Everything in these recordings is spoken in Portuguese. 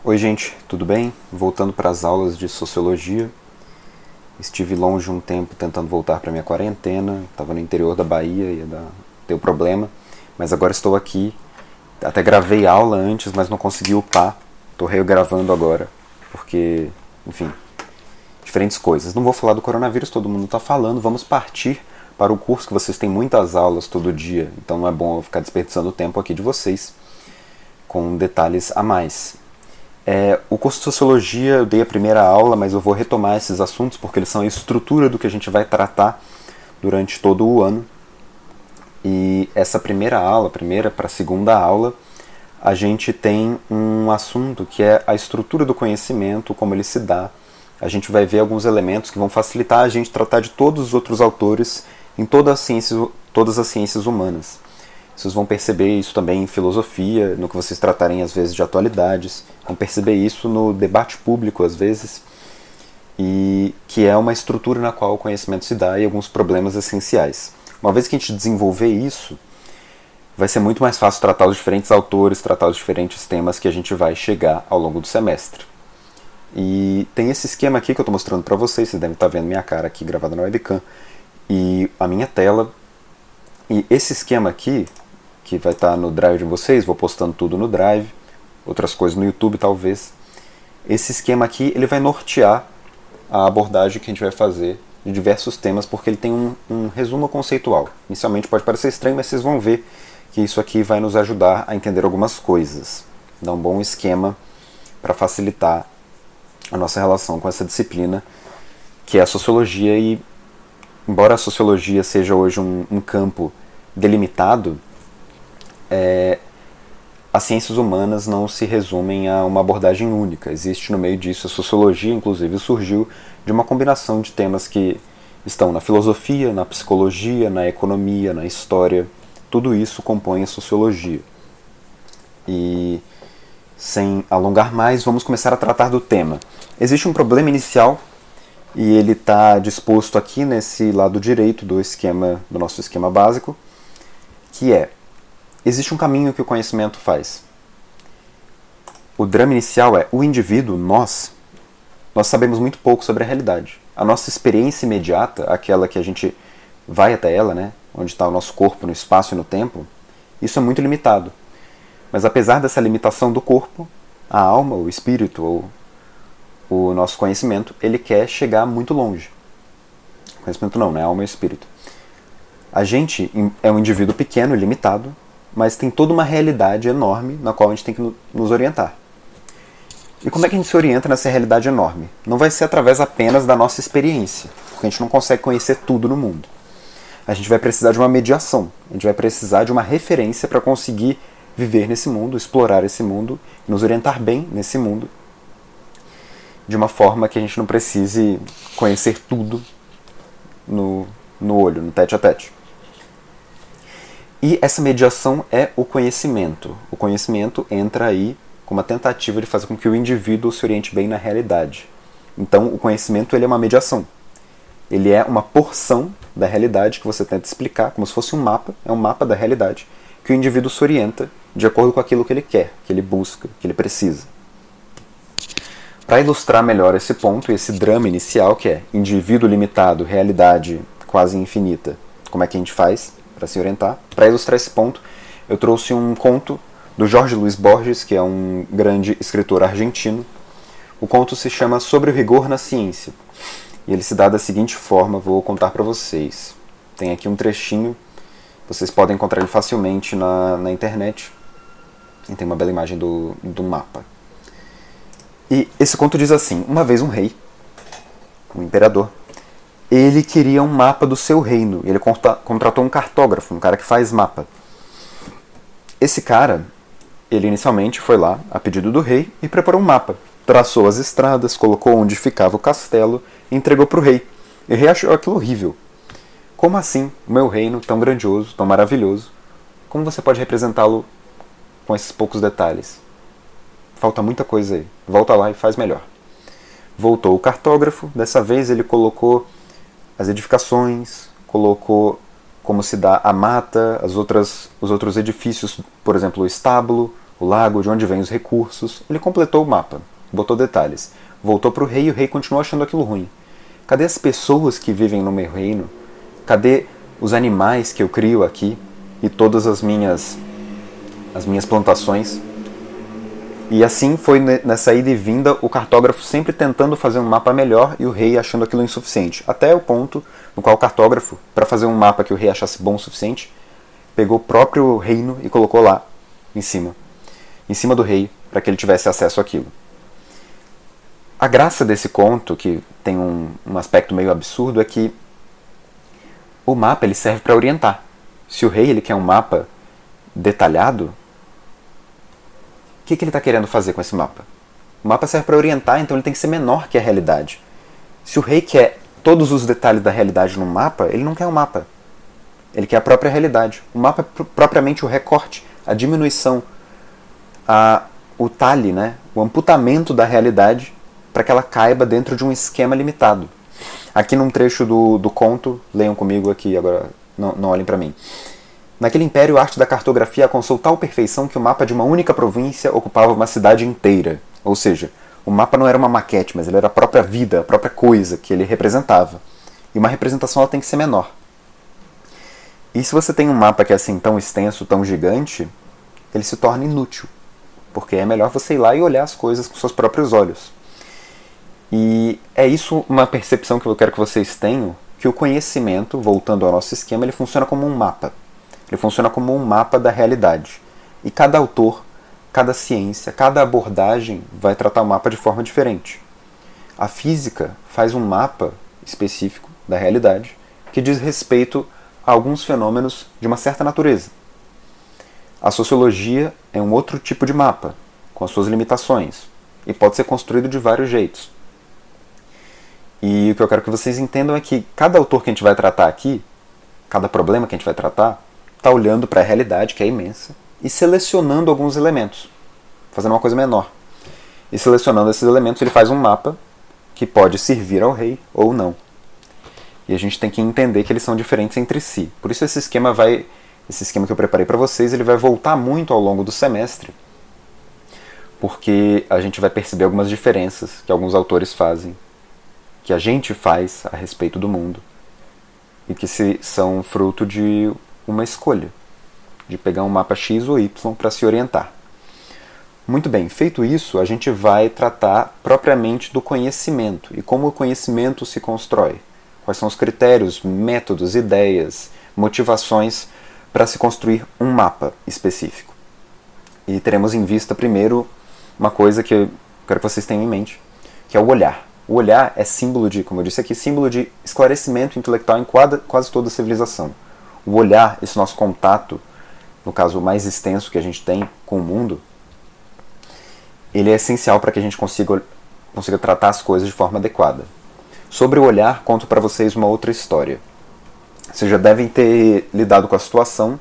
Oi gente, tudo bem? Voltando para as aulas de Sociologia. Estive longe um tempo tentando voltar para minha quarentena, estava no interior da Bahia, deu problema, mas agora estou aqui. Até gravei aula antes, mas não consegui upar. Estou regravando agora, porque, enfim, diferentes coisas. Não vou falar do coronavírus, todo mundo está falando, vamos partir para o curso, que vocês têm muitas aulas todo dia, então não é bom eu ficar desperdiçando o tempo aqui de vocês com detalhes a mais. O curso de Sociologia, eu dei a primeira aula, mas eu vou retomar esses assuntos porque eles são a estrutura do que a gente vai tratar durante todo o ano. E essa primeira aula, primeira para a segunda aula, a gente tem um assunto que é a estrutura do conhecimento, como ele se dá. A gente vai ver alguns elementos que vão facilitar a gente tratar de todos os outros autores em todas as ciências humanas. Vocês vão perceber isso também em filosofia, no que vocês tratarem às vezes de atualidades, vão perceber isso no debate público às vezes, e que é uma estrutura na qual o conhecimento se dá e alguns problemas essenciais. Uma vez que a gente desenvolver isso, vai ser muito mais fácil tratar os diferentes autores, tratar os diferentes temas que a gente vai chegar ao longo do semestre. E tem esse esquema aqui que eu estou mostrando para vocês devem estar vendo minha cara aqui gravada na webcam, e a minha tela. E esse esquema aqui, que vai estar no Drive de vocês, vou postando tudo no Drive, outras coisas no YouTube talvez. Esse esquema aqui, ele vai nortear a abordagem que a gente vai fazer de diversos temas, porque ele tem um resumo conceitual. Inicialmente pode parecer estranho, mas vocês vão ver que isso aqui vai nos ajudar a entender algumas coisas. Dá um bom esquema para facilitar a nossa relação com essa disciplina, que é a Sociologia. E embora a Sociologia seja hoje um campo delimitado, as ciências humanas não se resumem a uma abordagem única. Existe no meio disso a Sociologia, inclusive surgiu de uma combinação de temas que estão na filosofia, na psicologia, na economia, na história. Tudo isso compõe a Sociologia. E sem alongar mais, vamos começar a tratar do tema. Existe um problema inicial e ele está disposto aqui nesse lado direito do nosso esquema básico, que existe um caminho que o conhecimento faz. O drama inicial o indivíduo, nós sabemos muito pouco sobre a realidade. A nossa experiência imediata, aquela que a gente vai até ela, né, onde está o nosso corpo no espaço e no tempo, isso é muito limitado. Mas apesar dessa limitação do corpo, a alma, o espírito, ou o nosso conhecimento, ele quer chegar muito longe. Conhecimento não, né? Alma e espírito. A gente é um indivíduo pequeno, limitado, mas tem toda uma realidade enorme na qual a gente tem que nos orientar. E como é que a gente se orienta nessa realidade enorme? Não vai ser através apenas da nossa experiência, porque a gente não consegue conhecer tudo no mundo. A gente vai precisar de uma mediação, a gente vai precisar de uma referência para conseguir viver nesse mundo, explorar esse mundo, nos orientar bem nesse mundo, de uma forma que a gente não precise conhecer tudo no olho, no tete a tete. E essa mediação é o conhecimento. O conhecimento entra aí com uma tentativa de fazer com que o indivíduo se oriente bem na realidade. Então, o conhecimento ele é uma mediação. Ele é uma porção da realidade que você tenta explicar, como se fosse um mapa, é um mapa da realidade, que o indivíduo se orienta de acordo com aquilo que ele quer, que ele busca, que ele precisa. Para ilustrar melhor esse ponto, esse drama inicial, que é indivíduo limitado, realidade quase infinita, como é que a gente faz para se orientar? Para ilustrar esse ponto, eu trouxe um conto do Jorge Luis Borges, que é um grande escritor argentino. O conto se chama Sobre o Rigor na Ciência. E ele se dá da seguinte forma, vou contar para vocês. Tem aqui um trechinho, vocês podem encontrar ele facilmente na internet. E tem uma bela imagem do mapa. E esse conto diz assim: uma vez um rei, um imperador, ele queria um mapa do seu reino. Ele contratou um cartógrafo, um cara que faz mapa. Esse cara, ele inicialmente foi lá, a pedido do rei, e preparou um mapa. Traçou as estradas, colocou onde ficava o castelo e entregou para o rei. E o rei achou aquilo horrível. Como assim, o meu reino, tão grandioso, tão maravilhoso, como você pode representá-lo com esses poucos detalhes? Falta muita coisa aí. Volta lá e faz melhor. Voltou o cartógrafo, dessa vez ele colocou as edificações, colocou como se dá a mata, os outros edifícios, por exemplo, o estábulo, o lago, de onde vêm os recursos. Ele completou o mapa, botou detalhes. Voltou pro rei e o rei continuou achando aquilo ruim. Cadê as pessoas que vivem no meu reino? Cadê os animais que eu crio aqui? E todas as minhas plantações? E assim foi nessa ida e vinda, o cartógrafo sempre tentando fazer um mapa melhor e o rei achando aquilo insuficiente. Até o ponto no qual o cartógrafo, para fazer um mapa que o rei achasse bom o suficiente, pegou o próprio reino e colocou lá, em cima do rei, para que ele tivesse acesso àquilo. A graça desse conto, que tem um aspecto meio absurdo, é que o mapa ele serve para orientar. Se o rei ele quer um mapa detalhado, o que ele está querendo fazer com esse mapa? O mapa serve para orientar, então ele tem que ser menor que a realidade. Se o rei quer todos os detalhes da realidade no mapa, ele não quer um mapa. Ele quer a própria realidade. O mapa é propriamente o recorte, a diminuição, o talhe, né? O amputamento da realidade para que ela caiba dentro de um esquema limitado. Aqui num trecho do conto, leiam comigo aqui, agora não olhem para mim. Naquele império, a arte da cartografia alcançou tal perfeição que o mapa de uma única província ocupava uma cidade inteira. Ou seja, o mapa não era uma maquete, mas ele era a própria vida, a própria coisa que ele representava. E uma representação ela tem que ser menor. E se você tem um mapa que é assim tão extenso, tão gigante, ele se torna inútil. Porque é melhor você ir lá e olhar as coisas com seus próprios olhos. E é isso uma percepção que eu quero que vocês tenham, que o conhecimento, voltando ao nosso esquema, ele funciona como um mapa. Ele funciona como um mapa da realidade. E cada autor, cada ciência, cada abordagem vai tratar o mapa de forma diferente. A física faz um mapa específico da realidade que diz respeito a alguns fenômenos de uma certa natureza. A sociologia é um outro tipo de mapa, com as suas limitações, e pode ser construído de vários jeitos. E o que eu quero que vocês entendam é que cada autor que a gente vai tratar aqui, cada problema que a gente vai tratar, está olhando para a realidade, que é imensa, e selecionando alguns elementos, fazendo uma coisa menor. E selecionando esses elementos, ele faz um mapa que pode servir ao rei ou não. E a gente tem que entender que eles são diferentes entre si. Por isso esse esquema que eu preparei para vocês, ele vai voltar muito ao longo do semestre, porque a gente vai perceber algumas diferenças que alguns autores fazem, que a gente faz a respeito do mundo, e que são fruto de uma escolha, de pegar um mapa X ou Y para se orientar. Muito bem, feito isso, a gente vai tratar propriamente do conhecimento e como o conhecimento se constrói. Quais são os critérios, métodos, ideias, motivações para se construir um mapa específico. E teremos em vista primeiro uma coisa que eu quero que vocês tenham em mente, que é o olhar. O olhar é símbolo de, como eu disse aqui, símbolo de esclarecimento intelectual em quase toda a civilização. O olhar, esse nosso contato, no caso mais extenso que a gente tem com o mundo, ele é essencial para que a gente consiga tratar as coisas de forma adequada. Sobre o olhar, conto para vocês uma outra história. Vocês já devem ter lidado com a situação.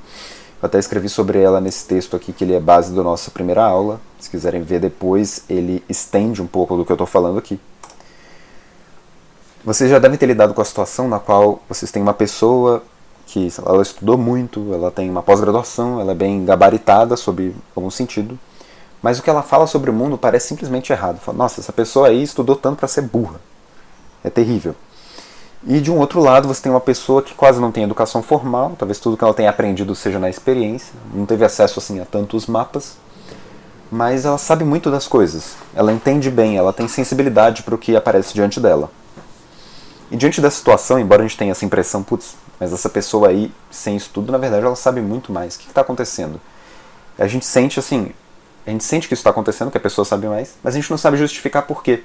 Eu até escrevi sobre ela nesse texto aqui, que ele é base da nossa primeira aula. Se quiserem ver depois, ele estende um pouco do que eu estou falando aqui. Vocês já devem ter lidado com a situação na qual vocês têm uma pessoa que ela estudou muito, ela tem uma pós-graduação, ela é bem gabaritada sob algum sentido, mas o que ela fala sobre o mundo parece simplesmente errado. Fala, nossa, essa pessoa aí estudou tanto para ser burra. É terrível. E de um outro lado você tem uma pessoa que quase não tem educação formal, talvez tudo que ela tenha aprendido seja na experiência, não teve acesso assim a tantos mapas, mas ela sabe muito das coisas, ela entende bem, ela tem sensibilidade para o que aparece diante dela. E diante dessa situação, embora a gente tenha essa impressão, putz, mas essa pessoa aí, sem estudo, na verdade ela sabe muito mais. O que está acontecendo? A gente sente assim, a gente sente que isso está acontecendo, que a pessoa sabe mais, mas a gente não sabe justificar por quê.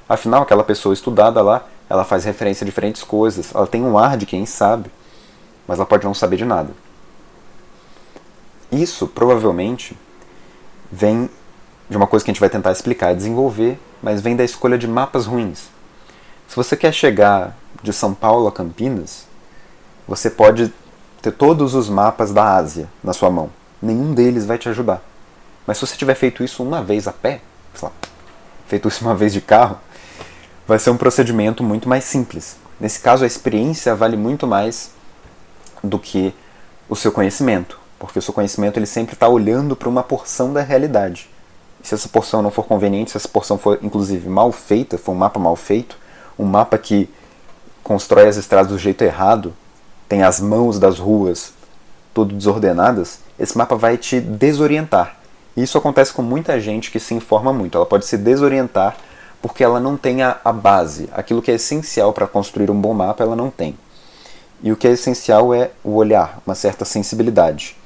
Afinal, aquela pessoa estudada lá, ela faz referência a diferentes coisas, ela tem um ar de quem sabe, mas ela pode não saber de nada. Isso, provavelmente, vem de uma coisa que a gente vai tentar explicar e desenvolver, mas vem da escolha de mapas ruins. Se você quer chegar de São Paulo a Campinas, você pode ter todos os mapas da Ásia na sua mão. Nenhum deles vai te ajudar. Mas se você tiver feito isso uma vez a pé, sei lá, feito isso uma vez de carro, vai ser um procedimento muito mais simples. Nesse caso, a experiência vale muito mais do que o seu conhecimento. porque o seu conhecimento ele sempre está olhando para uma porção da realidade. Se essa porção não for conveniente, se essa porção for inclusive mal feita, for um mapa mal feito, um mapa que constrói as estradas do jeito errado, tem as mãos das ruas tudo desordenadas, esse mapa vai te desorientar. E isso acontece com muita gente que se informa muito. Ela pode se desorientar porque ela não tem a base. Aquilo que é essencial para construir um bom mapa, ela não tem. E o que é essencial é o olhar, uma certa sensibilidade.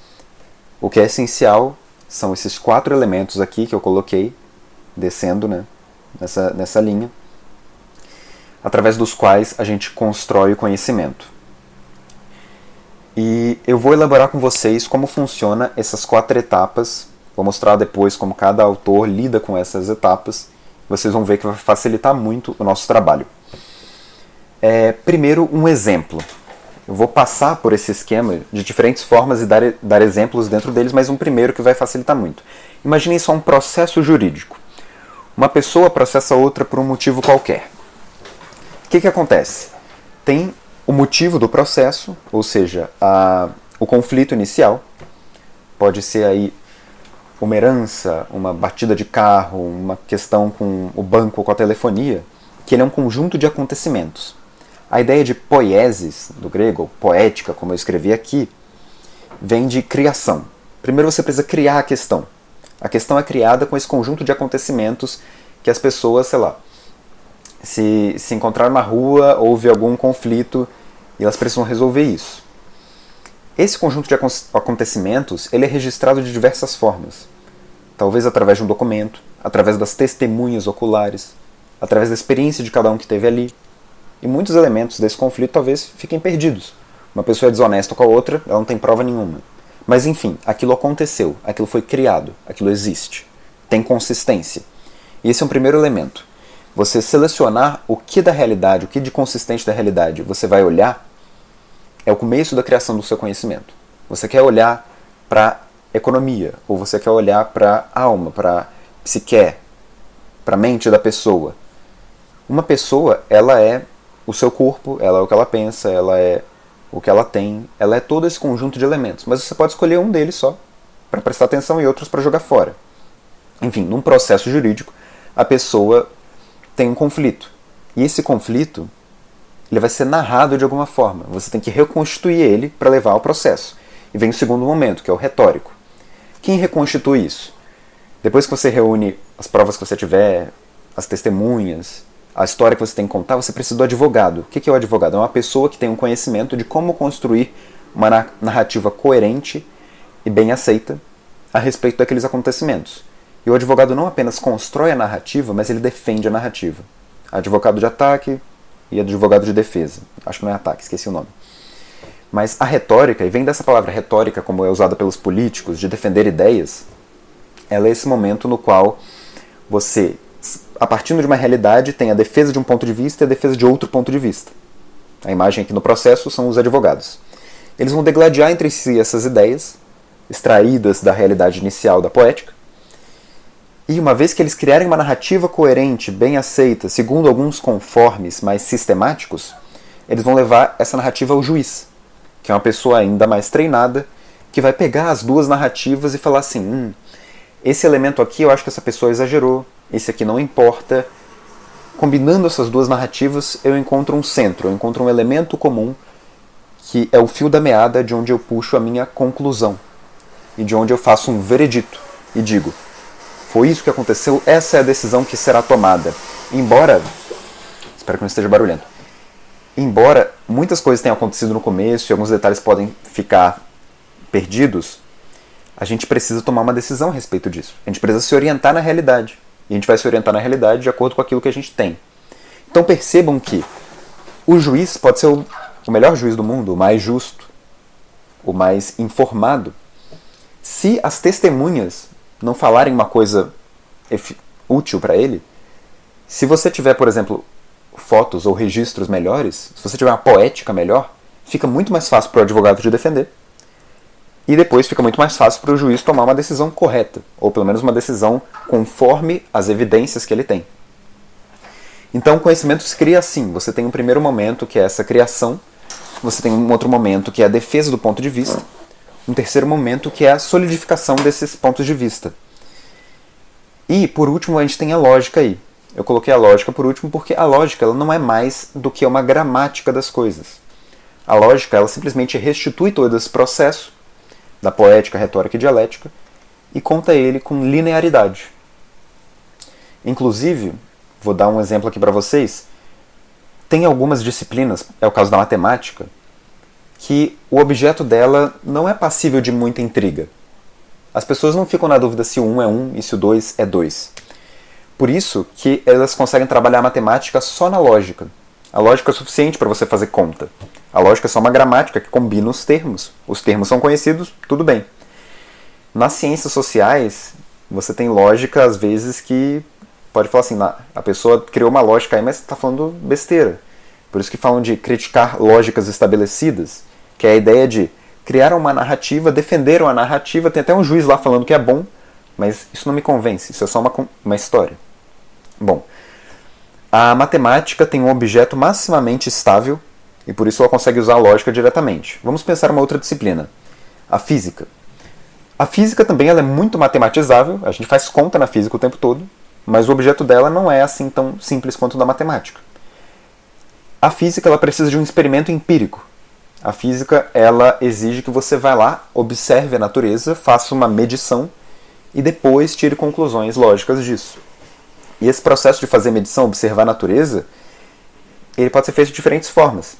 O que é essencial são esses 4 elementos aqui que eu coloquei, descendo, né, nessa linha, através dos quais a gente constrói o conhecimento. E eu vou elaborar com vocês como funciona essas 4 etapas. Vou mostrar depois como cada autor lida com essas etapas. Vocês vão ver que vai facilitar muito o nosso trabalho. Primeiro, um exemplo. Eu vou passar por esse esquema de diferentes formas e dar exemplos dentro deles, mas um primeiro que vai facilitar muito. Imaginem só um processo jurídico. Uma pessoa processa outra por um motivo qualquer. O que acontece? Tem o motivo do processo, ou seja, o conflito inicial. Pode ser aí uma herança, uma batida de carro, uma questão com o banco ou com a telefonia, que ele é um conjunto de acontecimentos. A ideia de poiesis, do grego, poética, como eu escrevi aqui, vem de criação. Primeiro você precisa criar a questão. A questão é criada com esse conjunto de acontecimentos que as pessoas, sei lá, se encontraram na rua, houve algum conflito e elas precisam resolver isso. Esse conjunto de acontecimentos ele é registrado de diversas formas. Talvez através de um documento, através das testemunhas oculares, através da experiência de cada um que esteve ali. E muitos elementos desse conflito talvez fiquem perdidos. Uma pessoa é desonesta com a outra, ela não tem prova nenhuma. Mas enfim, aquilo aconteceu, aquilo foi criado, aquilo existe. Tem consistência. E esse é um primeiro elemento. Você selecionar o que da realidade, o que de consistente da realidade você vai olhar, é o começo da criação do seu conhecimento. Você quer olhar para economia, ou você quer olhar para a alma, para a psique, para a mente da pessoa. Uma pessoa, ela é o seu corpo, ela é o que ela pensa, ela é o que ela tem, ela é todo esse conjunto de elementos. Mas você pode escolher um deles só, para prestar atenção, e outros para jogar fora. Enfim, num processo jurídico, a pessoa tem um conflito. E esse conflito ele vai ser narrado de alguma forma. Você tem que reconstituir ele para levar ao processo. E vem o segundo momento, que é o retórico. Quem reconstitui isso? Depois que você reúne as provas que você tiver, as testemunhas, a história que você tem que contar, você precisa do advogado. O que é o advogado? É uma pessoa que tem um conhecimento de como construir uma narrativa coerente e bem aceita a respeito daqueles acontecimentos. E o advogado não apenas constrói a narrativa, mas ele defende a narrativa. Advogado de ataque e advogado de defesa. Acho que não é ataque, esqueci o nome. Mas a retórica, e vem dessa palavra retórica, como é usada pelos políticos, de defender ideias, ela é esse momento no qual você, a partir de uma realidade, tem a defesa de um ponto de vista e a defesa de outro ponto de vista. A imagem aqui no processo são os advogados. Eles vão degladiar entre si essas ideias, extraídas da realidade inicial da poética, e uma vez que eles criarem uma narrativa coerente, bem aceita, segundo alguns conformes mais sistemáticos, eles vão levar essa narrativa ao juiz, que é uma pessoa ainda mais treinada, que vai pegar as duas narrativas e falar assim, esse elemento aqui eu acho que essa pessoa exagerou, esse aqui não importa. Combinando essas duas narrativas, eu encontro um centro, eu encontro um elemento comum, que é o fio da meada de onde eu puxo a minha conclusão, e de onde eu faço um veredito, e digo, foi isso que aconteceu, essa é a decisão que será tomada. Embora, espero que não esteja barulhento, embora muitas coisas tenham acontecido no começo e alguns detalhes podem ficar perdidos, a gente precisa tomar uma decisão a respeito disso. A gente precisa se orientar na realidade. E a gente vai se orientar na realidade de acordo com aquilo que a gente tem. Então percebam que o juiz pode ser o melhor juiz do mundo, o mais justo, o mais informado. Se as testemunhas não falarem uma coisa útil para ele, se você tiver, por exemplo, fotos ou registros melhores, se você tiver uma poética melhor, fica muito mais fácil para o advogado te defender. E depois fica muito mais fácil para o juiz tomar uma decisão correta, ou pelo menos uma decisão conforme as evidências que ele tem. Então o conhecimento se cria assim. Você tem um primeiro momento, que é essa criação, você tem um outro momento, que é a defesa do ponto de vista, um terceiro momento, que é a solidificação desses pontos de vista. E, por último, a gente tem a lógica aí. Eu coloquei a lógica por último porque a lógica ela não é mais do que uma gramática das coisas. A lógica ela simplesmente restitui todo esse processo da poética, retórica e dialética e conta ele com linearidade. Inclusive, vou dar um exemplo aqui para vocês, tem algumas disciplinas, é o caso da matemática, que o objeto dela não é passível de muita intriga. As pessoas não ficam na dúvida se o 1 é 1 e se o 2 é 2. Por isso que elas conseguem trabalhar a matemática só na lógica. A lógica é suficiente para você fazer conta. A lógica é só uma gramática que combina os termos. Os termos são conhecidos, tudo bem. Nas ciências sociais, você tem lógica, às vezes, que pode falar assim, a pessoa criou uma lógica aí, mas está falando besteira. Por isso que falam de criticar lógicas estabelecidas, que é a ideia de criar uma narrativa, defender uma narrativa, tem até um juiz lá falando que é bom, mas isso não me convence, isso é só uma história. Bom, a matemática tem um objeto maximamente estável, e por isso ela consegue usar a lógica diretamente. Vamos pensar uma outra disciplina, a física. A física também ela é muito matematizável, a gente faz conta na física o tempo todo, mas o objeto dela não é assim tão simples quanto o da matemática. A física ela precisa de um experimento empírico. A física ela exige que você vá lá, observe a natureza, faça uma medição e depois tire conclusões lógicas disso. E esse processo de fazer medição, observar a natureza, ele pode ser feito de diferentes formas.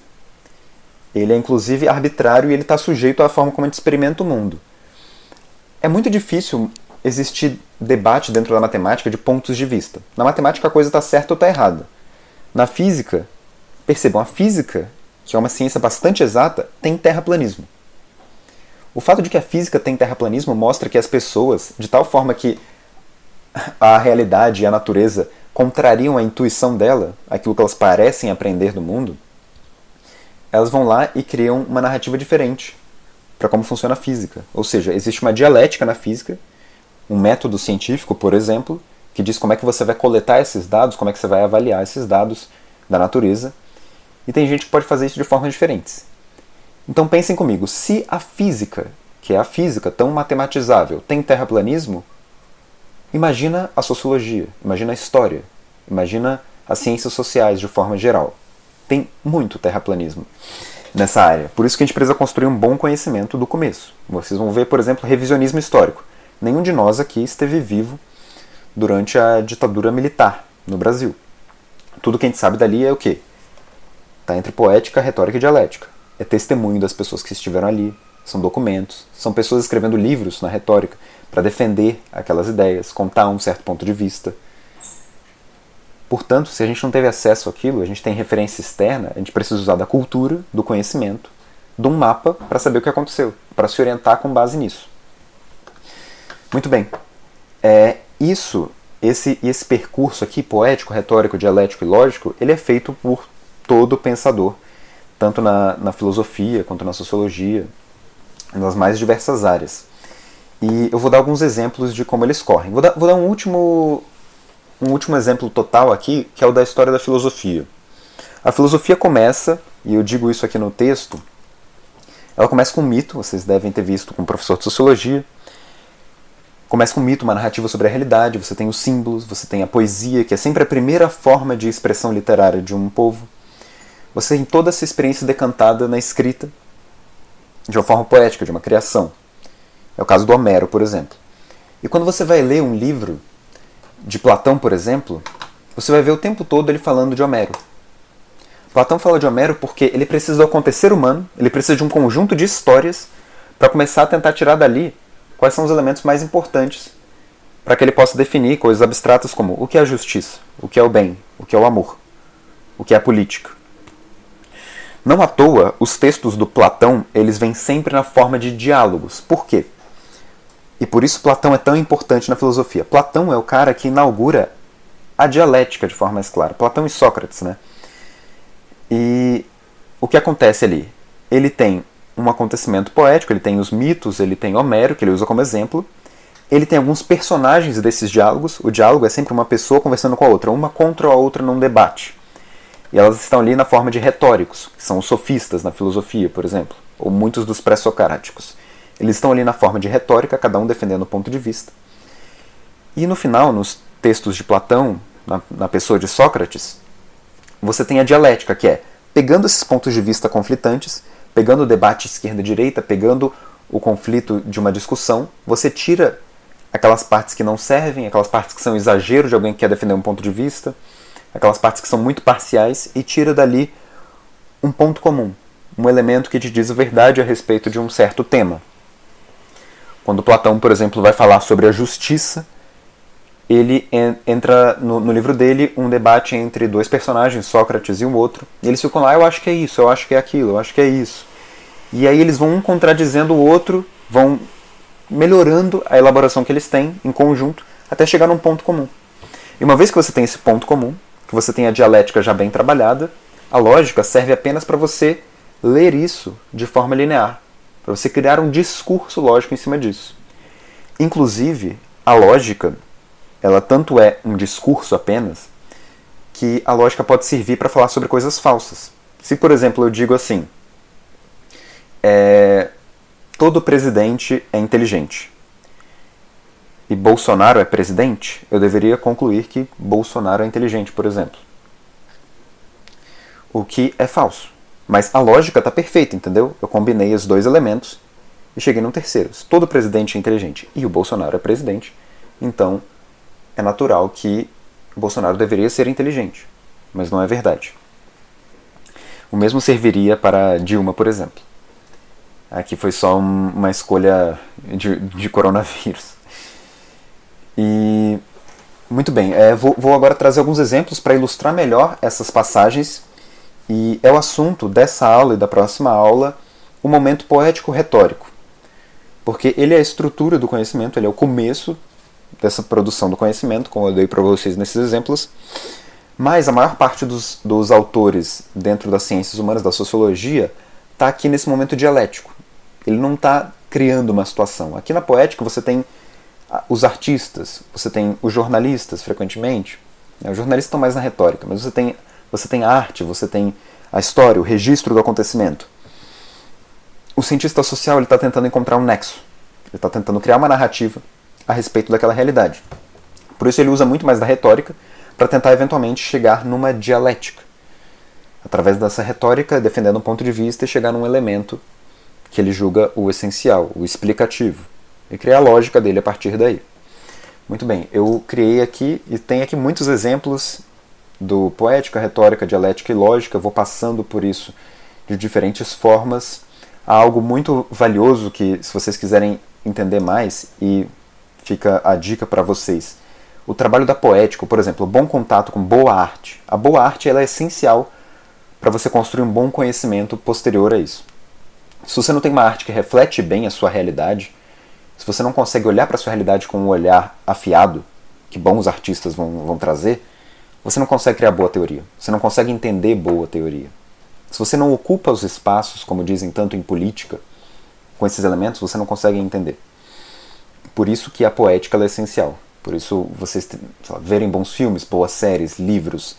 Ele é inclusive arbitrário e ele está sujeito à forma como a gente experimenta o mundo. É muito difícil existir debate dentro da matemática de pontos de vista. Na matemática a coisa está certa ou está errada. Na física, percebam, a física, que é uma ciência bastante exata, tem terraplanismo. O fato de que a física tem terraplanismo mostra que as pessoas, de tal forma que a realidade e a natureza contrariam a intuição dela, aquilo que elas parecem aprender do mundo, elas vão lá e criam uma narrativa diferente para como funciona a física. Ou seja, existe uma dialética na física, um método científico, por exemplo, que diz como é que você vai coletar esses dados, como é que você vai avaliar esses dados da natureza, e tem gente que pode fazer isso de formas diferentes. Então pensem comigo, se a física, que é a física tão matematizável, tem terraplanismo, imagina a sociologia, imagina a história, imagina as ciências sociais de forma geral. Tem muito terraplanismo nessa área. Por isso que a gente precisa construir um bom conhecimento do começo. Vocês vão ver, por exemplo, revisionismo histórico. Nenhum de nós aqui esteve vivo durante a ditadura militar no Brasil. Tudo que a gente sabe dali é o quê? Está entre poética, retórica e dialética. É testemunho das pessoas que estiveram ali, são documentos, são pessoas escrevendo livros na retórica para defender aquelas ideias, contar um certo ponto de vista. Portanto, se a gente não teve acesso àquilo, a gente tem referência externa, a gente precisa usar da cultura, do conhecimento, de um mapa para saber o que aconteceu, para se orientar com base nisso. Muito bem. Esse percurso aqui, poético, retórico, dialético e lógico, ele é feito por todo pensador, tanto na filosofia quanto na sociologia, nas mais diversas áreas. E eu vou dar alguns exemplos de como eles correm. Vou dar um último exemplo total aqui, que é o da história da filosofia. A filosofia começa, e eu digo isso aqui no texto, ela começa com um mito, vocês devem ter visto com um professor de sociologia. Começa com um mito, uma narrativa sobre a realidade, você tem os símbolos, você tem a poesia, que é sempre a primeira forma de expressão literária de um povo. Você tem toda essa experiência decantada na escrita, de uma forma poética, de uma criação. É o caso do Homero, por exemplo. E quando você vai ler um livro de Platão, por exemplo, você vai ver o tempo todo ele falando de Homero. Platão fala de Homero porque ele precisa do acontecer humano, ele precisa de um conjunto de histórias para começar a tentar tirar dali quais são os elementos mais importantes para que ele possa definir coisas abstratas como o que é a justiça, o que é o bem, o que é o amor, o que é a política. Não à toa, os textos do Platão eles vêm sempre na forma de diálogos. Por quê? E por isso Platão é tão importante na filosofia. Platão é o cara que inaugura a dialética de forma mais clara. Platão e Sócrates, né? E o que acontece ali? Ele tem um acontecimento poético, ele tem os mitos, ele tem Homero, que ele usa como exemplo. Ele tem alguns personagens desses diálogos. O diálogo é sempre uma pessoa conversando com a outra, uma contra a outra num debate. E elas estão ali na forma de retóricos, que são os sofistas na filosofia, por exemplo, ou muitos dos pré-socráticos. Eles estão ali na forma de retórica, cada um defendendo um ponto de vista. E no final, nos textos de Platão, na pessoa de Sócrates, você tem a dialética, que é pegando esses pontos de vista conflitantes, pegando o debate esquerda-direita, pegando o conflito de uma discussão, você tira aquelas partes que não servem, aquelas partes que são exagero de alguém que quer defender um ponto de vista, aquelas partes que são muito parciais, e tira dali um ponto comum, um elemento que te diz a verdade a respeito de um certo tema. Quando Platão, por exemplo, vai falar sobre a justiça, ele entra no livro dele um debate entre dois personagens, Sócrates e um outro, e eles ficam lá, eu acho que é isso, eu acho que é aquilo, eu acho que é isso. E aí eles vão um contradizendo o outro, vão melhorando a elaboração que eles têm em conjunto, até chegar num ponto comum. E uma vez que você tem esse ponto comum, que você tem a dialética já bem trabalhada, a lógica serve apenas para você ler isso de forma linear, para você criar um discurso lógico em cima disso. Inclusive, a lógica, ela tanto é um discurso apenas, que a lógica pode servir para falar sobre coisas falsas. Se, por exemplo, eu digo assim, todo presidente é inteligente e Bolsonaro é presidente, eu deveria concluir que Bolsonaro é inteligente, por exemplo. O que é falso. Mas a lógica está perfeita, entendeu? Eu combinei os dois elementos e cheguei num terceiro. Se todo presidente é inteligente e o Bolsonaro é presidente, então é natural que o Bolsonaro deveria ser inteligente. Mas não é verdade. O mesmo serviria para Dilma, por exemplo. Aqui foi só uma escolha de coronavírus. E muito bem, vou agora trazer alguns exemplos para ilustrar melhor essas passagens. E é o assunto dessa aula e da próxima aula, o momento poético-retórico. Porque ele é a estrutura do conhecimento, ele é o começo dessa produção do conhecimento, como eu dei para vocês nesses exemplos. Mas a maior parte dos autores dentro das ciências humanas, da sociologia, está aqui nesse momento dialético. Ele não está criando uma situação. Aqui na poética você tem os artistas, você tem os jornalistas, frequentemente. Os jornalistas estão mais na retórica, mas você tem a arte, você tem a história, o registro do acontecimento. O cientista social está tentando encontrar um nexo. Ele está tentando criar uma narrativa a respeito daquela realidade. Por isso ele usa muito mais da retórica para tentar eventualmente chegar numa dialética. Através dessa retórica, defendendo um ponto de vista e chegar num elemento que ele julga o essencial, o explicativo. E criar a lógica dele a partir daí. Muito bem, eu criei aqui e tem aqui muitos exemplos do poética, retórica, dialética e lógica. Eu vou passando por isso de diferentes formas. Há algo muito valioso que, se vocês quiserem entender mais, e fica a dica para vocês, o trabalho da poética, por exemplo, o bom contato com boa arte. A boa arte ela é essencial para você construir um bom conhecimento posterior a isso. Se você não tem uma arte que reflete bem a sua realidade, se você não consegue olhar para a sua realidade com um olhar afiado, que bons artistas vão trazer, você não consegue criar boa teoria. Você não consegue entender boa teoria. Se você não ocupa os espaços, como dizem tanto em política, com esses elementos, você não consegue entender. Por isso que a poética é essencial. Por isso vocês verem bons filmes, boas séries, livros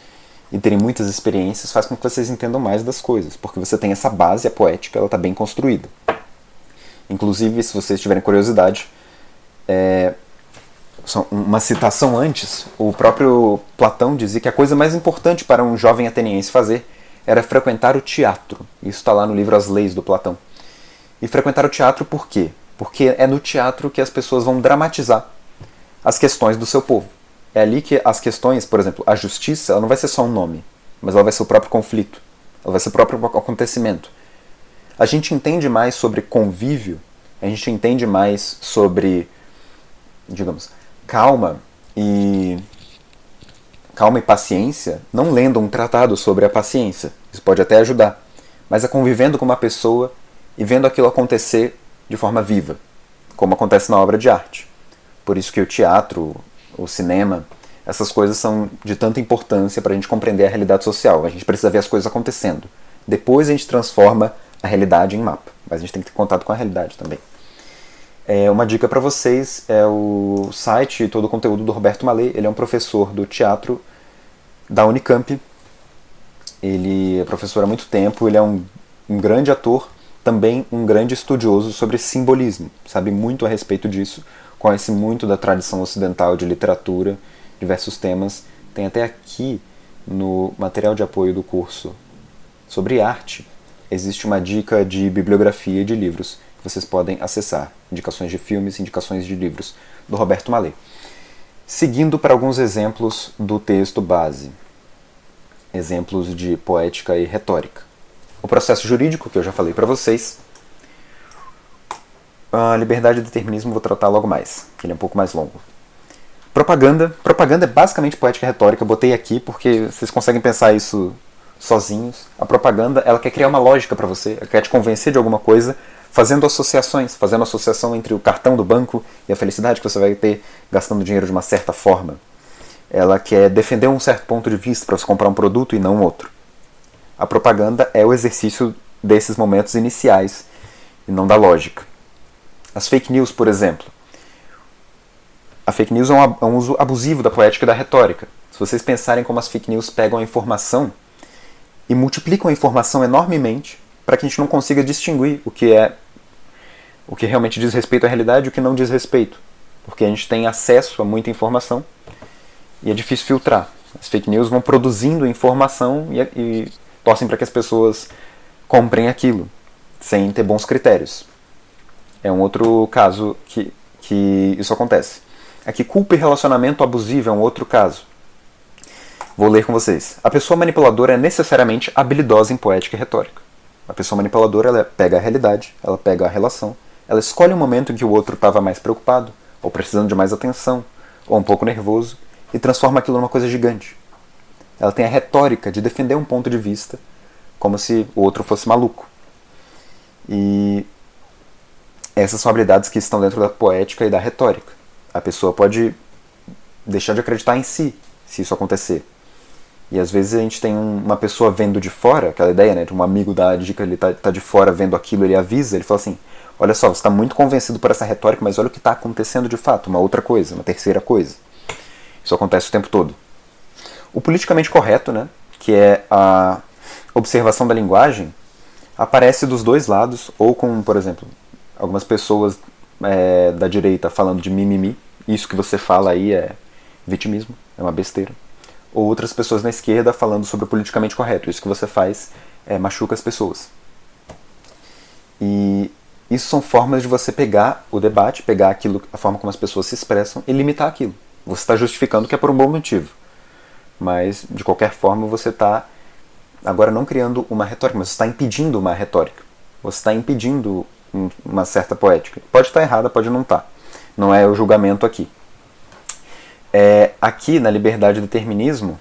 e terem muitas experiências faz com que vocês entendam mais das coisas, porque você tem essa base, a poética, ela está bem construída. Inclusive, se vocês tiverem curiosidade, uma citação antes, o próprio Platão dizia que a coisa mais importante para um jovem ateniense fazer era frequentar o teatro. Isso está lá no livro As Leis do Platão. E frequentar o teatro por quê? Porque é no teatro que as pessoas vão dramatizar as questões do seu povo. É ali que as questões, por exemplo, a justiça, ela não vai ser só um nome, mas ela vai ser o próprio conflito, ela vai ser o próprio acontecimento. A gente entende mais sobre convívio, a gente entende mais sobre, digamos, calma e paciência, não lendo um tratado sobre a paciência. Isso pode até ajudar, mas é convivendo com uma pessoa e vendo aquilo acontecer de forma viva, como acontece na obra de arte. Por isso que o teatro, o cinema, essas coisas são de tanta importância para a gente compreender a realidade social. A gente precisa ver as coisas acontecendo. Depois a gente transforma a realidade em mapa, mas a gente tem que ter contato com a realidade também. Uma dica para vocês é o site e todo o conteúdo do Roberto Mallet. Ele é um professor do teatro da Unicamp. Ele é professor há muito tempo, ele é um grande ator também um grande estudioso sobre simbolismo, sabe muito a respeito disso, conhece muito da tradição ocidental de literatura, diversos temas. Tem até aqui no material de apoio do curso sobre arte, existe uma dica de bibliografia e de livros que vocês podem acessar, indicações de filmes, indicações de livros, do Roberto Mallet. Seguindo para alguns exemplos do texto base, exemplos de poética e retórica. O processo jurídico, que eu já falei para vocês. A liberdade e determinismo vou tratar logo mais, que ele é um pouco mais longo. Propaganda. Propaganda é basicamente poética e retórica, eu botei aqui porque vocês conseguem pensar isso sozinhos. A propaganda, ela quer criar uma lógica para você, ela quer te convencer de alguma coisa, fazendo associações, fazendo associação entre o cartão do banco e a felicidade que você vai ter gastando dinheiro de uma certa forma. Ela quer defender um certo ponto de vista para você comprar um produto e não outro. A propaganda é o exercício desses momentos iniciais e não da lógica. As fake news, por exemplo. A fake news é um uso abusivo da poética e da retórica. Se vocês pensarem como as fake news pegam a informação e multiplicam a informação enormemente para que a gente não consiga distinguir o que realmente diz respeito à realidade e o que não diz respeito. Porque a gente tem acesso a muita informação e é difícil filtrar. As fake news vão produzindo informação e torcem para que as pessoas comprem aquilo, sem ter bons critérios. É um outro caso que isso acontece. Aqui, culpa e relacionamento abusivo é um outro caso. Vou ler com vocês. A pessoa manipuladora é necessariamente habilidosa em poética e retórica. A pessoa manipuladora, ela pega a realidade, ela pega a relação, ela escolhe um momento em que o outro estava mais preocupado, ou precisando de mais atenção, ou um pouco nervoso, e transforma aquilo numa coisa gigante. Ela tem a retórica de defender um ponto de vista, como se o outro fosse maluco. E essas são habilidades que estão dentro da poética e da retórica. A pessoa pode deixar de acreditar em si, se isso acontecer. E às vezes a gente tem uma pessoa vendo de fora, aquela ideia, né, de um amigo da dica, ele tá de fora vendo aquilo, ele avisa, ele fala assim, olha só, você está muito convencido por essa retórica, mas olha o que está acontecendo de fato, uma outra coisa, uma terceira coisa. Isso acontece o tempo todo. O politicamente correto, né, que é a observação da linguagem, aparece dos dois lados, ou com, por exemplo, algumas pessoas da direita falando de mimimi, isso que você fala aí é vitimismo, é uma besteira. Ou outras pessoas na esquerda falando sobre o politicamente correto, isso que você faz machuca as pessoas. E isso são formas de você pegar o debate, pegar aquilo, a forma como as pessoas se expressam e limitar aquilo. Você está justificando que é por um bom motivo. Mas, de qualquer forma, você está agora não criando uma retórica, mas você está impedindo uma retórica. Você está impedindo uma certa poética. Pode estar errada, pode não estar. Não é o julgamento aqui. Aqui, na liberdade e determinismo,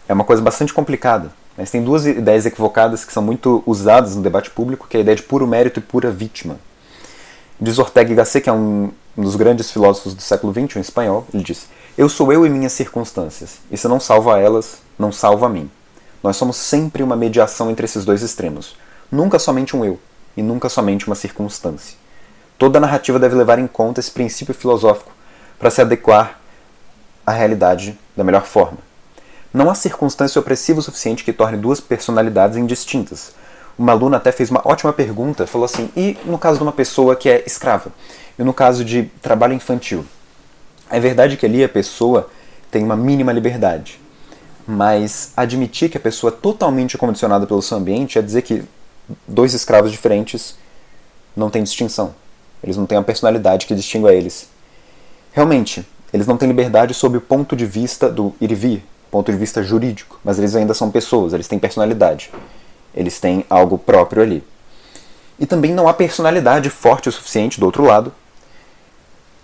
é uma coisa bastante complicada. Mas tem duas ideias equivocadas que são muito usadas no debate público, que é a ideia de puro mérito e pura vítima. Diz Ortega y Gasset, que é um dos grandes filósofos do século XX, um espanhol, ele diz: eu sou eu e minhas circunstâncias, e se não salva elas, não salva a mim. Nós somos sempre uma mediação entre esses dois extremos. Nunca somente um eu, e nunca somente uma circunstância. Toda narrativa deve levar em conta esse princípio filosófico para se adequar à realidade da melhor forma. Não há circunstância opressiva o suficiente que torne duas personalidades indistintas. Uma aluna até fez uma ótima pergunta, falou assim, e no caso de uma pessoa que é escrava? E no caso de trabalho infantil? É verdade que ali a pessoa tem uma mínima liberdade, mas admitir que a pessoa é totalmente condicionada pelo seu ambiente é dizer que dois escravos diferentes não têm distinção. Eles não têm a personalidade que distingue a eles. Realmente, eles não têm liberdade sob o ponto de vista do ir e vir, ponto de vista jurídico, mas eles ainda são pessoas, eles têm personalidade. Eles têm algo próprio ali. E também não há personalidade forte o suficiente, do outro lado,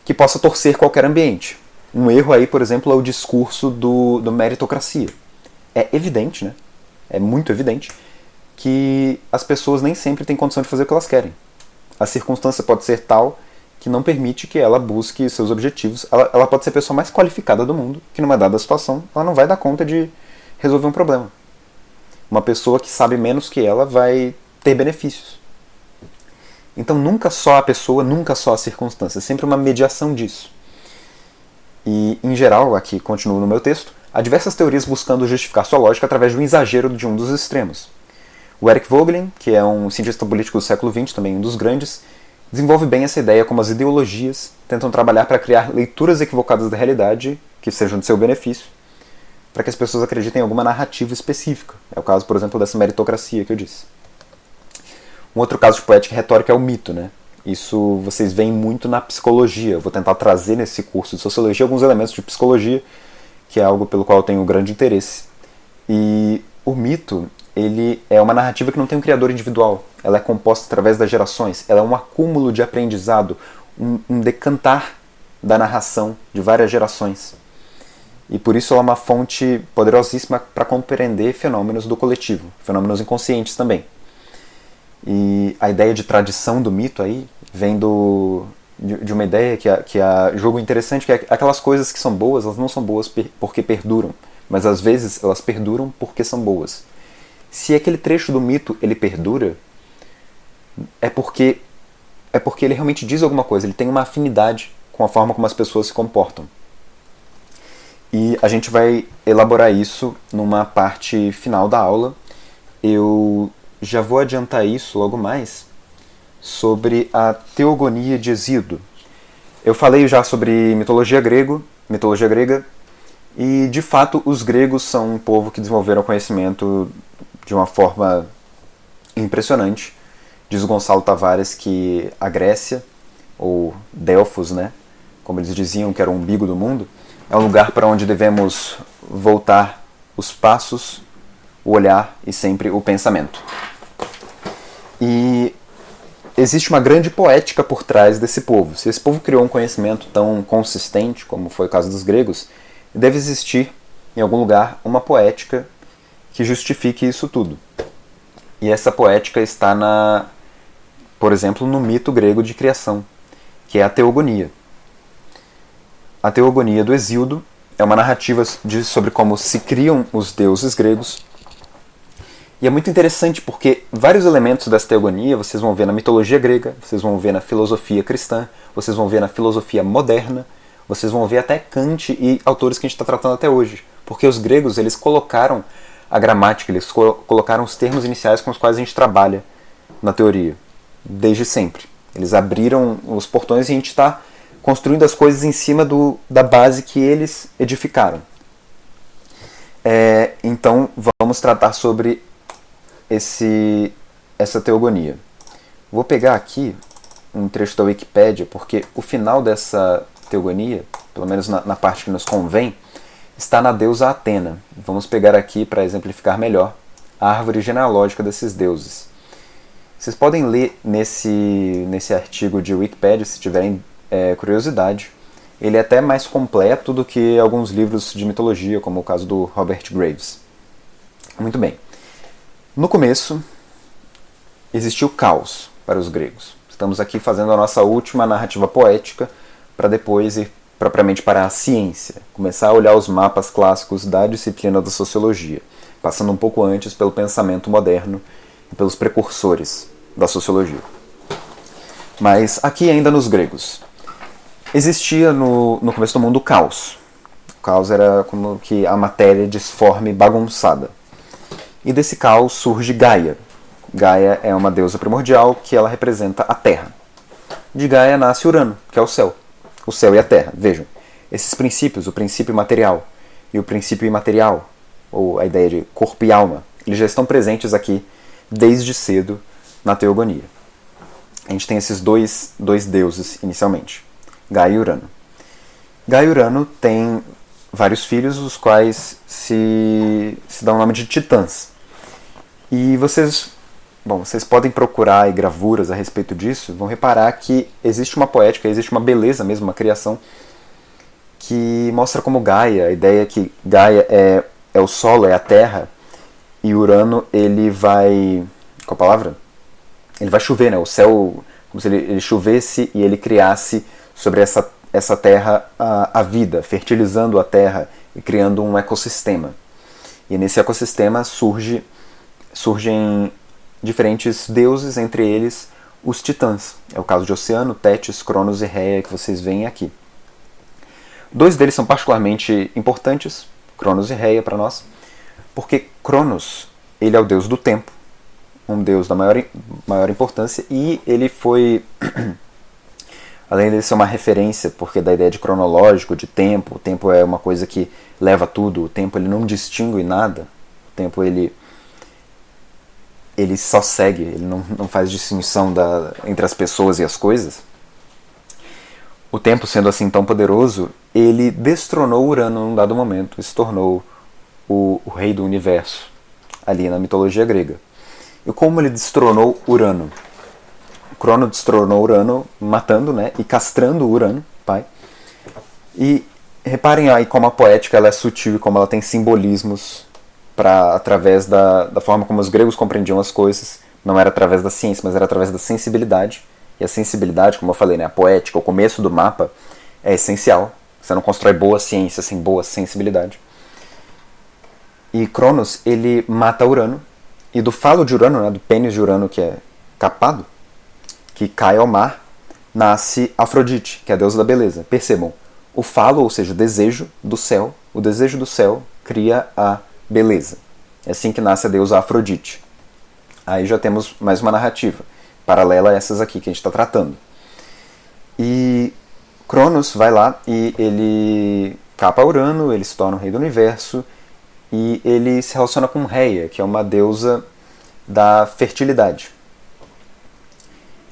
que possa torcer qualquer ambiente. Um erro aí, por exemplo, é o discurso do meritocracia. É evidente, né? É muito evidente que as pessoas nem sempre têm condição de fazer o que elas querem. A circunstância pode ser tal que não permite que ela busque seus objetivos. Ela pode ser a pessoa mais qualificada do mundo, que numa dada situação ela não vai dar conta de resolver um problema. Uma pessoa que sabe menos que ela vai ter benefícios. Então nunca só a pessoa, nunca só a circunstância, é sempre uma mediação disso. E, em geral, aqui continuo no meu texto, há diversas teorias buscando justificar sua lógica através do exagero de um dos extremos. O Eric Voegelin, que é um cientista político do século XX, também um dos grandes, desenvolve bem essa ideia como as ideologias tentam trabalhar para criar leituras equivocadas da realidade que sejam de seu benefício, para que as pessoas acreditem em alguma narrativa específica. É o caso, por exemplo, dessa meritocracia que eu disse. Um outro caso de poética e retórica é o mito, né? Isso vocês veem muito na psicologia. Eu vou tentar trazer nesse curso de sociologia alguns elementos de psicologia, que é algo pelo qual eu tenho grande interesse. E o mito, ele é uma narrativa que não tem um criador individual. Ela é composta através das gerações. Ela é um acúmulo de aprendizado, um decantar da narração de várias gerações. E por isso ela é uma fonte poderosíssima para compreender fenômenos do coletivo, fenômenos inconscientes também. E a ideia de tradição do mito aí vem de uma ideia que é jogo interessante, que é aquelas coisas que são boas, elas não são boas porque perduram, mas às vezes elas perduram porque são boas. Se aquele trecho do mito ele perdura, é porque ele realmente diz alguma coisa, ele tem uma afinidade com a forma como as pessoas se comportam. E a gente vai elaborar isso numa parte final da aula. Eu já vou adiantar isso logo mais sobre a teogonia de Hesíodo. Eu falei já sobre mitologia grega, e de fato os gregos são um povo que desenvolveram conhecimento de uma forma impressionante. Diz o Gonçalo Tavares que a Grécia, ou Delfos, né, como eles diziam que era o umbigo do mundo, é um lugar para onde devemos voltar os passos, o olhar e sempre o pensamento. E existe uma grande poética por trás desse povo. Se esse povo criou um conhecimento tão consistente, como foi o caso dos gregos, deve existir, em algum lugar, uma poética que justifique isso tudo. E essa poética está, por exemplo, no mito grego de criação, que é a teogonia. A teogonia do Hesíodo é uma narrativa sobre como se criam os deuses gregos. E é muito interessante porque vários elementos dessa teogonia vocês vão ver na mitologia grega, vocês vão ver na filosofia cristã, vocês vão ver na filosofia moderna, vocês vão ver até Kant e autores que a gente está tratando até hoje. Porque os gregos, eles colocaram a gramática, eles colocaram os termos iniciais com os quais a gente trabalha na teoria, desde sempre. Eles abriram os portões e a gente está construindo as coisas em cima da base que eles edificaram. Então, vamos tratar sobre essa teogonia. Vou pegar aqui um trecho da Wikipédia, porque o final dessa teogonia, pelo menos na parte que nos convém, está na deusa Atena. Vamos pegar aqui, para exemplificar melhor, a árvore genealógica desses deuses. Vocês podem ler nesse artigo de Wikipédia, se tiverem curiosidade. Ele é até mais completo do que alguns livros de mitologia, como o caso do Robert Graves. Muito bem. No começo, existiu caos para os gregos. Estamos aqui fazendo a nossa última narrativa poética para depois ir propriamente para a ciência, começar a olhar os mapas clássicos da disciplina da sociologia, passando um pouco antes pelo pensamento moderno e pelos precursores da sociologia. Mas aqui ainda nos gregos. Existia no começo do mundo o caos. O caos era como que a matéria disforme, bagunçada. E desse caos surge Gaia. Gaia é uma deusa primordial que ela representa a Terra. De Gaia nasce Urano, que é o céu. O céu e a Terra. Vejam, esses princípios, o princípio material e o princípio imaterial, ou a ideia de corpo e alma, eles já estão presentes aqui desde cedo na teogonia. A gente tem esses dois deuses inicialmente, Gaia e Urano. Gaia e Urano têm vários filhos, os quais se dão o nome de titãs. E vocês podem procurar aí gravuras a respeito disso, vão reparar que existe uma poética, existe uma beleza mesmo, uma criação, que mostra como Gaia, a ideia que Gaia é o solo, é a terra, e Urano, ele vai... qual a palavra? Ele vai chover, né? O céu, como se ele chovesse e ele criasse sobre essa terra a vida, fertilizando a terra e criando um ecossistema. E nesse ecossistema surgem diferentes deuses, entre eles os titãs. É o caso de Oceano, Tétis, Cronos e Reia, que vocês veem aqui. Dois deles são particularmente importantes, Cronos e Reia, para nós, porque Cronos, ele é o deus do tempo, um deus da maior importância, e ele foi, além de ser uma referência, porque da ideia de cronológico, de tempo, o tempo é uma coisa que leva tudo, o tempo ele não distingue nada, o tempo ele só segue, ele não faz distinção entre as pessoas e as coisas. O tempo, sendo assim tão poderoso, ele destronou Urano num dado momento e se tornou o rei do universo, ali na mitologia grega. E como ele destronou Urano? Crono destronou Urano, matando, né, e castrando Urano, pai. E reparem aí como a poética ela é sutil e como ela tem simbolismos através da forma como os gregos compreendiam as coisas. Não era através da ciência, mas era através da sensibilidade. E a sensibilidade, como eu falei, né, a poética, o começo do mapa, é essencial. Você não constrói boa ciência sem boa sensibilidade. E Cronos, ele mata Urano. E do falo de Urano, né, do pênis de Urano que é capado, que cai ao mar, nasce Afrodite, que é a deusa da beleza. Percebam, o falo, ou seja, o desejo do céu cria a beleza. É assim que nasce a deusa Afrodite. Aí já temos mais uma narrativa, paralela a essas aqui que a gente está tratando. E Cronos vai lá e ele capa Urano, ele se torna o rei do universo, e ele se relaciona com Reia, que é uma deusa da fertilidade.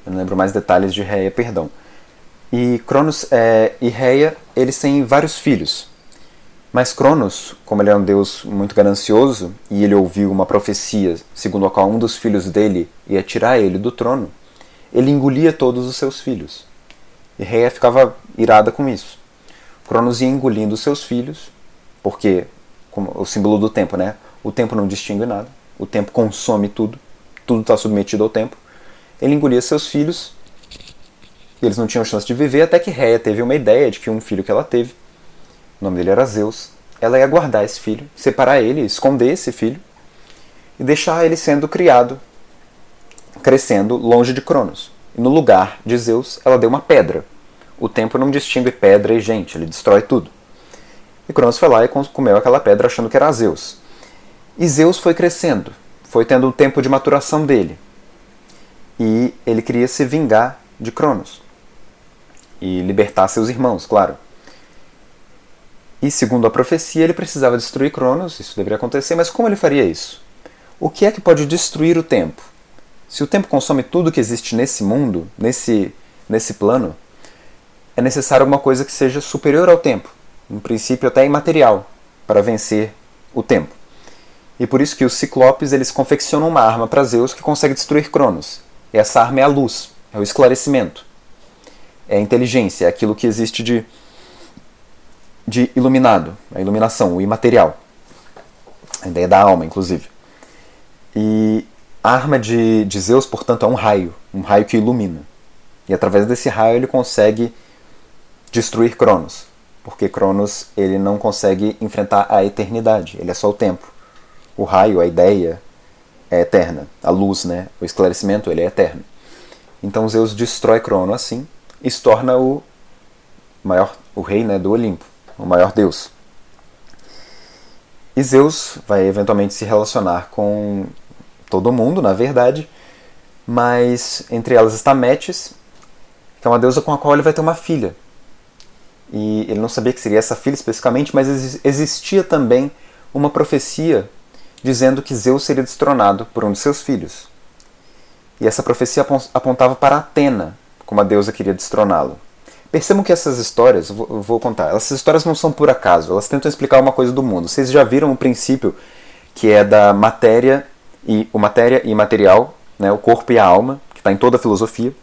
Eu não lembro mais detalhes de Reia, perdão. E Cronos e Reia, eles têm vários filhos. Mas Cronos, como ele é um deus muito ganancioso, e ele ouviu uma profecia segundo a qual um dos filhos dele ia tirar ele do trono, ele engolia todos os seus filhos. E Reia ficava irada com isso. Cronos ia engolindo os seus filhos, porque, como o símbolo do tempo, né? O tempo não distingue nada, o tempo consome tudo está submetido ao tempo. Ele engolia seus filhos, e eles não tinham chance de viver, até que Reia teve uma ideia de que um filho que ela teve, o nome dele era Zeus, ela ia guardar esse filho, separar ele, esconder esse filho, e deixar ele sendo criado, crescendo longe de Cronos. E no lugar de Zeus, ela deu uma pedra. O tempo não distingue pedra e gente, ele destrói tudo. E Cronos foi lá e comeu aquela pedra achando que era Zeus. E Zeus foi crescendo, foi tendo o tempo de maturação dele. E ele queria se vingar de Cronos. E libertar seus irmãos, claro. E segundo a profecia, ele precisava destruir Cronos, isso deveria acontecer, mas como ele faria isso? O que é que pode destruir o tempo? Se o tempo consome tudo que existe nesse mundo, nesse plano, é necessário alguma coisa que seja superior ao tempo, um princípio até imaterial, para vencer o tempo. E por isso que os Ciclopes eles confeccionam uma arma para Zeus que consegue destruir Cronos. E essa arma é a luz, é o esclarecimento, é a inteligência, é aquilo que existe de iluminado, a iluminação, o imaterial. A ideia da alma, inclusive. E a arma de Zeus, portanto, é um raio que ilumina. E através desse raio ele consegue destruir Cronos, porque Cronos ele não consegue enfrentar a eternidade, ele é só o tempo. O raio, a ideia, é eterna. A luz, né, o esclarecimento, ele é eterno. Então Zeus destrói Crono assim e se torna o rei, né, do Olimpo, o maior deus. E Zeus vai eventualmente se relacionar com todo mundo, na verdade, mas entre elas está Metis, que é uma deusa com a qual ele vai ter uma filha. E ele não sabia que seria essa filha especificamente, mas existia também uma profecia dizendo que Zeus seria destronado por um de seus filhos. E essa profecia apontava para Atena, como a deusa queria destroná-lo. Percebam que essas histórias, eu vou contar, essas histórias não são por acaso, elas tentam explicar uma coisa do mundo. Vocês já viram o princípio que é da matéria e imaterial, né, o corpo e a alma, que está em toda a filosofia.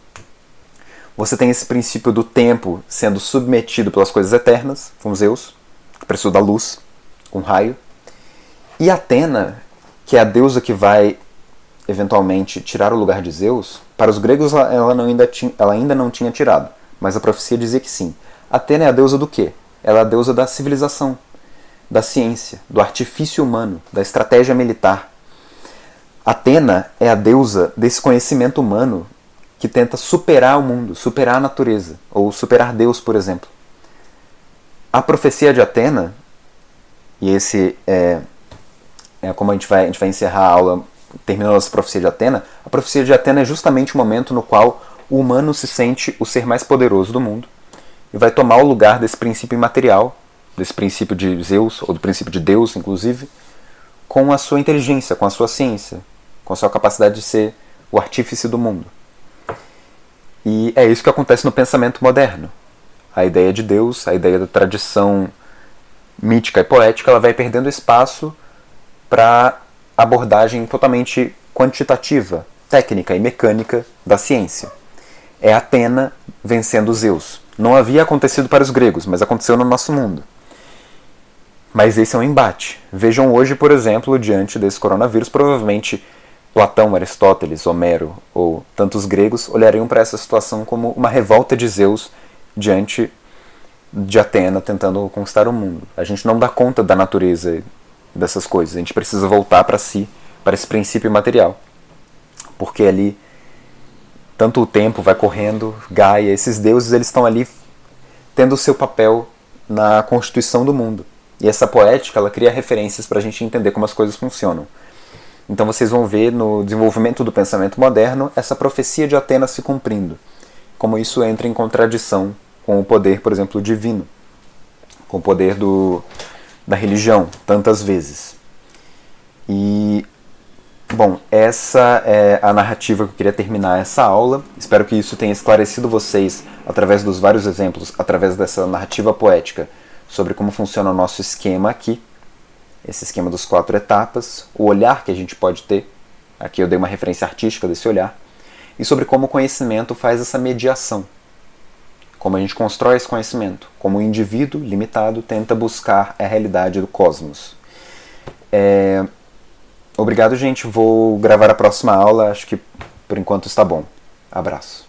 Você tem esse princípio do tempo sendo submetido pelas coisas eternas, com Zeus, que precisa da luz, com raio. E Atena, que é a deusa que vai eventualmente tirar o lugar de Zeus, para os gregos ela ainda não tinha tirado, mas a profecia dizia que sim. Atena é a deusa do quê? Ela é a deusa da civilização, da ciência, do artifício humano, da estratégia militar. Atena é a deusa desse conhecimento humano que tenta superar o mundo, superar a natureza, ou superar Deus, por exemplo. A profecia de Atena, e esse é como a gente vai encerrar a aula terminando essa profecia de Atena, a profecia de Atena é justamente o momento no qual o humano se sente o ser mais poderoso do mundo e vai tomar o lugar desse princípio imaterial, desse princípio de Zeus, ou do princípio de Deus, inclusive, com a sua inteligência, com a sua ciência, com a sua capacidade de ser o artífice do mundo. E é isso que acontece no pensamento moderno. A ideia de Deus, a ideia da tradição mítica e poética, ela vai perdendo espaço para abordagem totalmente quantitativa, técnica e mecânica da ciência. É Atena vencendo Zeus. Não havia acontecido para os gregos, mas aconteceu no nosso mundo. Mas esse é um embate. Vejam hoje, por exemplo, diante desse coronavírus, provavelmente Platão, Aristóteles, Homero ou tantos gregos olhariam para essa situação como uma revolta de Zeus diante de Atena tentando conquistar o mundo. A gente não dá conta da natureza dessas coisas. A gente precisa voltar para si, para esse princípio material. Porque ali tanto o tempo vai correndo, Gaia, esses deuses, eles estão ali tendo o seu papel na constituição do mundo. E essa poética, ela cria referências para a gente entender como as coisas funcionam. Então vocês vão ver no desenvolvimento do pensamento moderno essa profecia de Atena se cumprindo. Como isso entra em contradição com o poder, por exemplo, divino. Com o poder da religião, tantas vezes. E, bom, essa é a narrativa que eu queria terminar essa aula. Espero que isso tenha esclarecido vocês, através dos vários exemplos, através dessa narrativa poética, sobre como funciona o nosso esquema aqui. Esse esquema dos 4 etapas, o olhar que a gente pode ter. Aqui eu dei uma referência artística desse olhar. E sobre como o conhecimento faz essa mediação. Como a gente constrói esse conhecimento. Como o indivíduo limitado tenta buscar a realidade do cosmos. Obrigado, gente. Vou gravar a próxima aula. Acho que por enquanto está bom. Abraço.